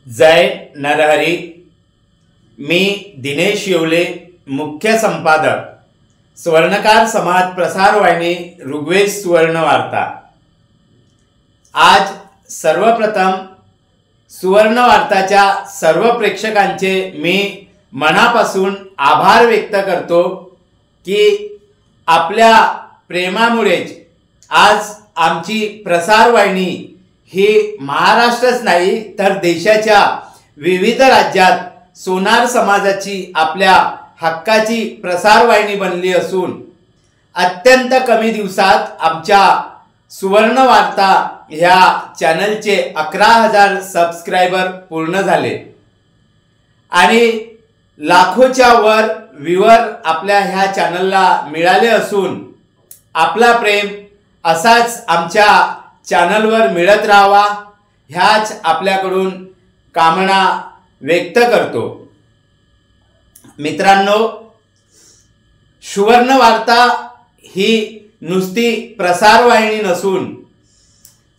जय नरहरी। मी दिनेश येवले, मुख्य संपादक, स्वर्णकार समाज प्रसार वाहिनी ऋग्वेद सुवर्ण वार्ता। आज सर्वप्रथम सुवर्ण वार्ताच्या सर्व प्रेक्षकांचे मी मनापासून आभार व्यक्त करतो की आपल्या प्रेमामुळेच आज आमची प्रसार वाहिनी ही महाराष्ट्रच नाही तर देशाच्या विविध राज्यात सोनार समाजाची आपल्या हक्काची प्रसार वाहिनी बनली असून अत्यंत कमी दिवसात आमच्या सुवर्ण वार्ता ह्या चॅनलचे 11,000 सबस्क्रायबर पूर्ण झाले आणि लाखोच्या वर व्ह्यूअर आपल्या ह्या चॅनलला मिळाले असून आपला प्रेम असाच आमच्या चॅनलवर मिळत राहावा ह्याच आपल्याकडून कामना व्यक्त करतो। मित्रांनो, सुवर्ण वार्ता ही नुसती प्रसार वाहिनी नसून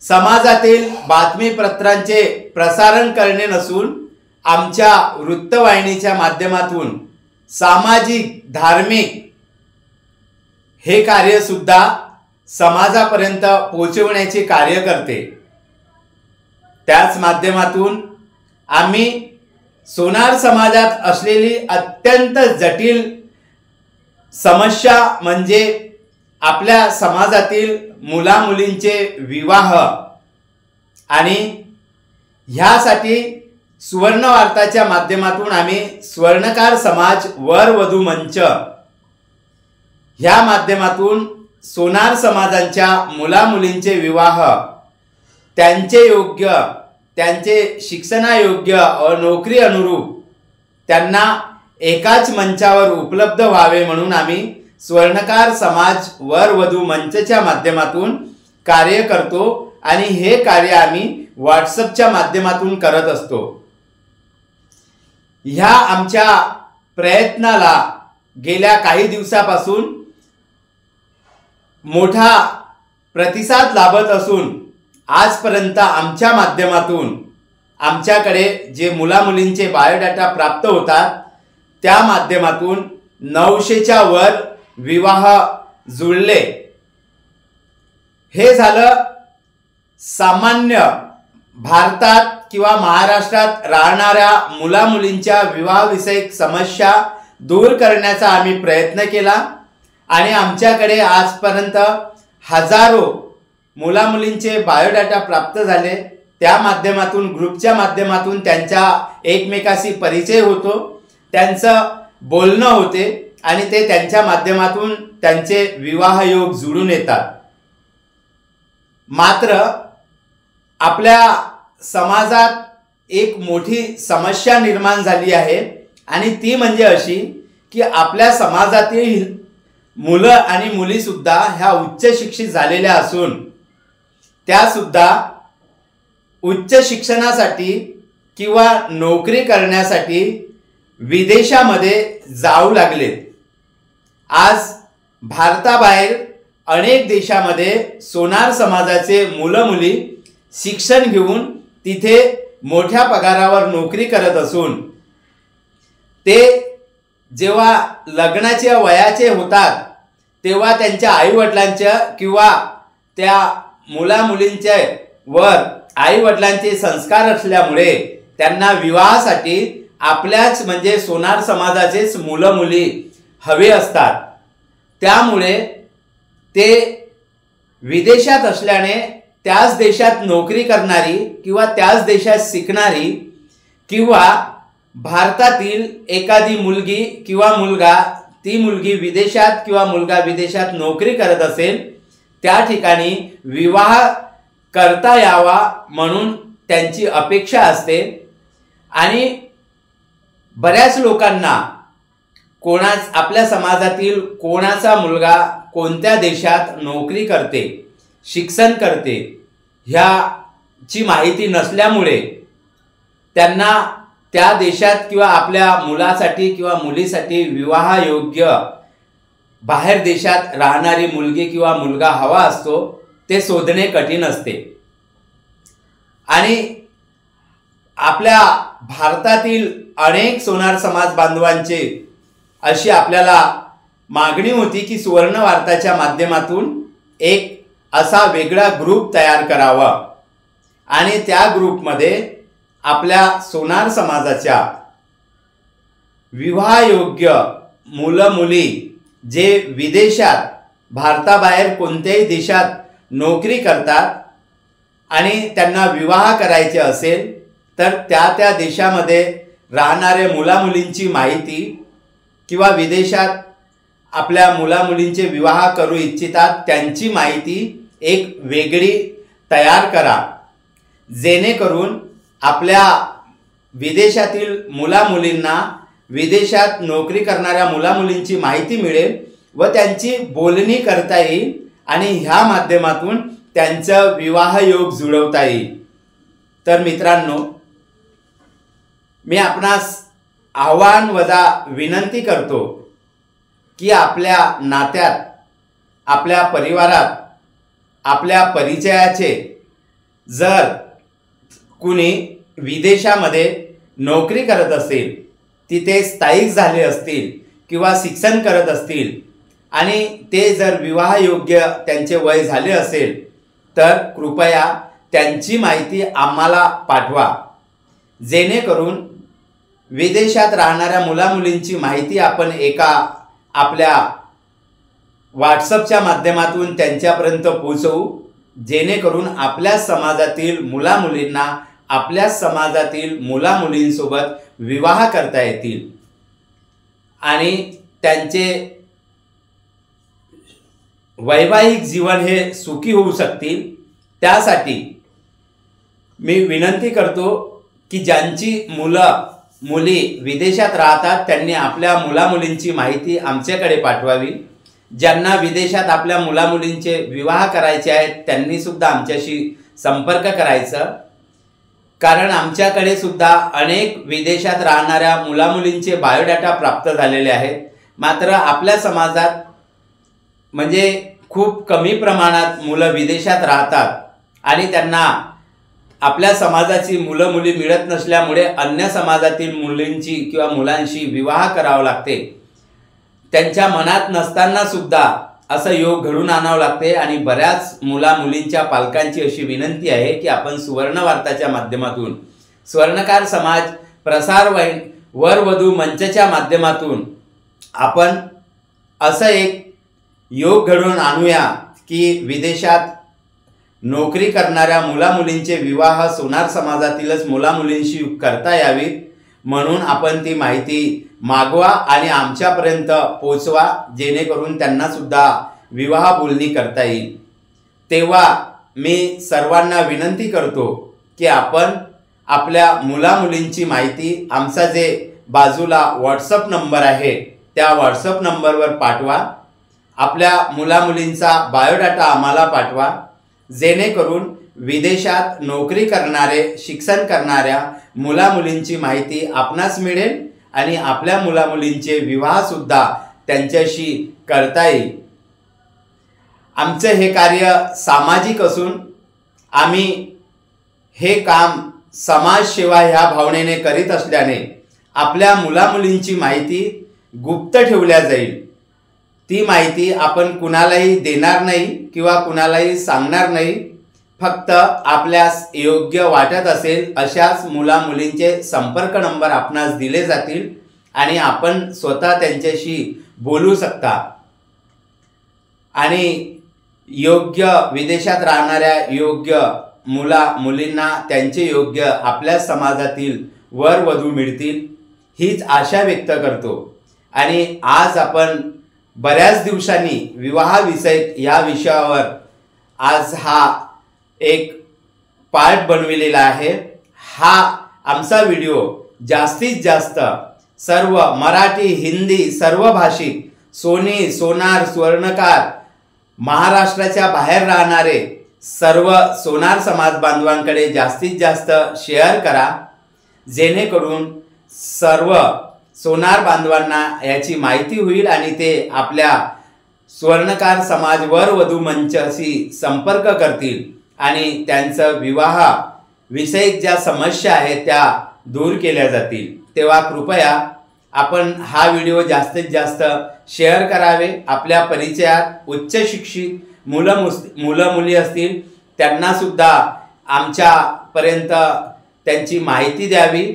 समाजातील बातमीपत्रांचे प्रसारण करणे नसून आमच्या वृत्तवाहिनीच्या माध्यमातून सामाजिक धार्मिक हे कार्य सुद्धा समाजापर्यंत पोहोचवण्याचे कार्य करते। त्याच माध्यमातून आम्ही सोनार समाजात असलेली अत्यंत जटिल समस्या म्हणजे आपल्या समाजातील मुलामुलींचे विवाह आणि ह्यासाठी सुवर्ण वार्ताच्या माध्यमातून आम्ही स्वर्णकार समाज वर वधू मंच ह्या माध्यमातून सोनार समाजांच्या मुलामुलींचे विवाह, त्यांचे योग्य, त्यांचे शिक्षणायोग्य व नोकरी अनुरूप त्यांना एकाच मंचावर उपलब्ध व्हावे म्हणून आम्ही स्वर्णकार समाज वर वधू मंचच्या माध्यमातून कार्य करतो आणि हे कार्य आम्ही व्हॉट्सअपच्या माध्यमातून करत असतो। ह्या आमच्या प्रयत्नाला गेल्या काही दिवसापासून मोठा प्रतिसाद लाभत असून आजपर्यंत आमच्या माध्यमातून आमच्याकडे जे मुलामुलींचे बायोडाटा प्राप्त होतात त्या माध्यमातून 900च्या वर विवाह जुळले। हे झालं सामान्य भारतात किंवा महाराष्ट्रात राहणाऱ्या मुलामुलींच्या विवाहविषयक समस्या दूर करण्याचा आम्ही प्रयत्न केला आणि आमच्याकडे आजपर्यंत हजारो मुलामुलींचे बायोडाटा प्राप्त झाले। त्या माध्यमातून ग्रुपच्या माध्यमातून त्यांच्या एकमेकाशी परिचय होतो, त्यांचं बोलणं होते आणि ते त्यांच्या माध्यमातून त्यांचे विवाह योग जुळून येतात। मात्र आपल्या समाजात एक मोठी समस्या निर्माण झाली आहे आणि ती म्हणजे अशी की आपल्या समाजातील मुलं आणि मुली सुद्धा ह्या उच्च शिक्षित झालेल्या असून त्या सुद्धा उच्च शिक्षणासाठी किंवा नोकरी करण्यासाठी विदेशामध्ये जाऊ लागलेत। आज भारताबाहेर अनेक देशामध्ये सोनार समाजाचे मुलं मुली शिक्षण घेऊन तिथे मोठ्या पगारावर नोकरी करत असून ते जेव्हा लग्नाच्या वयाचे होतात तेव्हा त्यांच्या आईवडिलांच्या किंवा त्या मुलामुलींच्या वर आईवडिलांचे संस्कार असल्यामुळे त्यांना विवाहासाठी आपल्याच म्हणजे सोनार समाजाचेच मुलं मुली हवे असतात। त्यामुळे ते विदेशात असल्याने त्याच देशात नोकरी करणारी किंवा त्याच देशात शिकणारी किंवा भारतातील एखादी मुलगी किंवा मुलगा, ती मुलगी विदेशात किंवा मुलगा विदेशात नोकरी करत असेल त्या ठिकाणी विवाह करता यावा म्हणून त्यांची अपेक्षा असते आणि बऱ्याच लोकांना आपल्या समाजातील कोणाचा मुलगा कोणत्या देशात नोकरी करते, शिक्षण करते ह्याची माहिती नसल्यामुळे त्यांना त्या देशात किंवा आपल्या मुलासाठी किंवा मुलीसाठी विवाह योग्य बाहेर देशात राहणारी मुलगी किंवा मुलगा हवा असतो, ते शोधणे कठीण असते। आणि आपल्या भारतातील अनेक सोनार समाज बांधवांची अशी आपल्याला मागणी होती की सुवर्ण वार्ताच्या माध्यमातून एक असा वेगळा ग्रुप तयार करावा आणि त्या ग्रुपमध्ये आपल्या सोनार समाजाच्या विवाहयोग्य मुलं मुली जे विदेशात भारताबाहेर कोणत्याही देशात नोकरी करतात आणि त्यांना विवाह करायचे असेल तर त्या देशामध्ये राहणाऱ्या मुलामुलींची माहिती किंवा विदेशात आपल्या मुलामुलींचे विवाह करू इच्छितात त्यांची माहिती एक वेगळी तयार करा, जेणेकरून आपल्या विदेशातील मुलामुलींना विदेशात नोकरी करणाऱ्या मुलामुलींची माहिती मिळेल व त्यांची बोलणी करता येईल आणि ह्या माध्यमातून त्यांचं विवाह योग जुळवता येईल। तर मित्रांनो, मी आपणास आव्हान वजा विनंती करतो की आपल्या नात्यात, आपल्या परिवारात, आपल्या परिचयाचे जर कुणी विदेशामध्ये नोकरी करत असेल, तिथे स्थायिक झाले असतील किंवा शिक्षण करत असतील आणि ते जर विवाहयोग्य त्यांचे वय झाले असेल तर कृपया त्यांची माहिती आम्हाला पाठवा, जेणेकरून विदेशात राहणाऱ्या मुलामुलींची माहिती आपण एका आपल्या व्हॉट्सअपच्या माध्यमातून त्यांच्यापर्यंत पोहोचवू, जेणेकरून आपल्या समाजातील मुलामुलींना आपल्या समाजातील मुलामुलींसोबत विवाह करता येतील आणि त्यांचे वैवाहिक जीवन हे सुखी होऊ शकतील। त्यासाठी मी विनंती करतो की ज्यांची मुलं मुली विदेशात राहतात त्यांनी आपल्या मुलामुलींची माहिती आमच्याकडे पाठवावी। ज्यांना विदेशात आपल्या मुलामुलींचे विवाह करायचे आहेत त्यांनी सुद्धा आमच्याशी संपर्क करायचा, कारण आमच्याकडे सुद्धा अनेक विदेशात राहणाऱ्या मुलामुलींचे बायोडाटा प्राप्त झालेले आहेत। मात्र आपल्या समाजात म्हणजे खूप कमी प्रमाणात मुलं विदेशात राहतात आणि त्यांना आपल्या समाजाची मुलं मुली मिळत नसल्यामुळे अन्य समाजातील मुलींची किंवा मुलांशी विवाह करावा लागते। त्यांच्या मनात नसताना सुद्धा असं योग घडून आणावं लागते आणि बऱ्याच मुला मुलींच्या पालकांची अशी विनंती आहे की आपण सुवर्ण वार्ताच्या माध्यमातून, स्वर्णकार समाज प्रसार वर वधू मंचच्या माध्यमातून आपण असं एक योग घडवून आणूया की विदेशात नोकरी करणाऱ्या मुलामुलींचे विवाह सोनार समाजातीलच मुलामुलींशी करता यावीत, म्हणून आपण ती माहिती मागवा आणि आमच्यापर्यंत पोहोचवा, जेणेकरून त्यांना सुद्धा विवाह बोलणी करता येईल। तेव्हा मी सर्वांना विनंती करतो की आपण आपल्या मुलामुलींची माहिती आमचा जे बाजूला व्हॉट्सअप नंबर आहे त्या व्हॉट्सअप नंबरवर पाठवा, आपल्या मुलामुलींचा बायोडाटा आम्हाला पाठवा, जेणेकरून विदेशात नोकरी करणारे शिक्षण करणाऱ्या मुलामुलींची माहिती आपणास मिळेल आणि आपल्या मुलामुलींचे विवाह सुद्धा त्यांच्याशी करता येईल। आमचे हे कार्य सामाजिक असून आम्ही हे काम समाजसेवा ह्या भावनेने करीत असल्याने आपल्या मुलामुलींची माहिती गुप्त ठेवल्या जाईल। ती माहिती आपण कुणालाही देणार नाही किंवा कुणालाही सांगणार नाही। फक्त आपल्यास योग्य वाटत असेल अशाच मुला मुलींचे संपर्क नंबर आपणास दिले जातील आणि आपण स्वतः त्यांच्याशी बोलू शकता आणि योग्य विदेशात राहणाऱ्या योग्य मुला मुलींना त्यांचे योग्य आपल्या समाजातील वर वधू मिळतील हीच आशा व्यक्त करतो। आणि आज आपण बऱ्याच दिवसांनी विवाहाविषयक या विषयावर आज हा एक पार्ट बनविलेला आहे। हा आमचा व्हिडिओ जास्तीत जास्त सर्व मराठी हिंदी सर्व भाषिक सोनी सोनार स्वर्णकार महाराष्ट्राच्या बाहेर राहणारे सर्व सोनार समाज बांधवांकडे जास्तीत जास्त शेअर करा, जेणेकरून सर्व सोनार बांधवांना याची माहिती होईल आणि ते आपल्या स्वर्णकार समाज वर वधू मंचाशी संपर्क करतील आणि त्यांचा विषयिक ज्या समस्या आहेत त्या दूर केल्या जातील। तेव्हा कृपया आपण हा व्हिडिओ जास्तीत जास्त शेअर करावे। आपल्या परिचयात उच्च शिक्षित मुलं मुली असतील त्यांना सुद्धा आमच्यापर्यंत त्यांची माहिती द्यावी,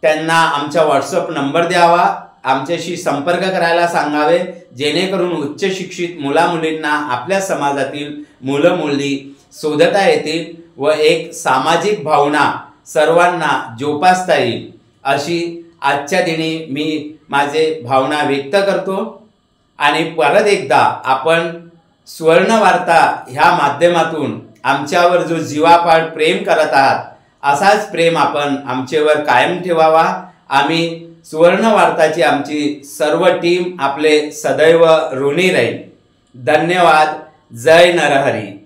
त्यांना आमचा व्हॉट्सअप नंबर द्यावा, आमच्याशी संपर्क करायला सांगावे, जेणेकरून उच्च शिक्षित मुलामुलींना आपल्या समाजातील मुलं मुली शोधता येतील व एक सामाजिक भावना सर्वांना जोपासता येईल अशी आजच्या दिनी मी माझे भावना व्यक्त करतो। आणि परत एकदा आपण सुवर्णवार्ता ह्या माध्यमातून आमच्यावर जो जीवापाड प्रेम करत आहात असाच प्रेम आपण आमच्यावर कायम ठेवावा। आम्ही सुवर्णवार्ताची आमची सर्व टीम आपले सदैव ऋणी राहील। धन्यवाद। जय नरहरी।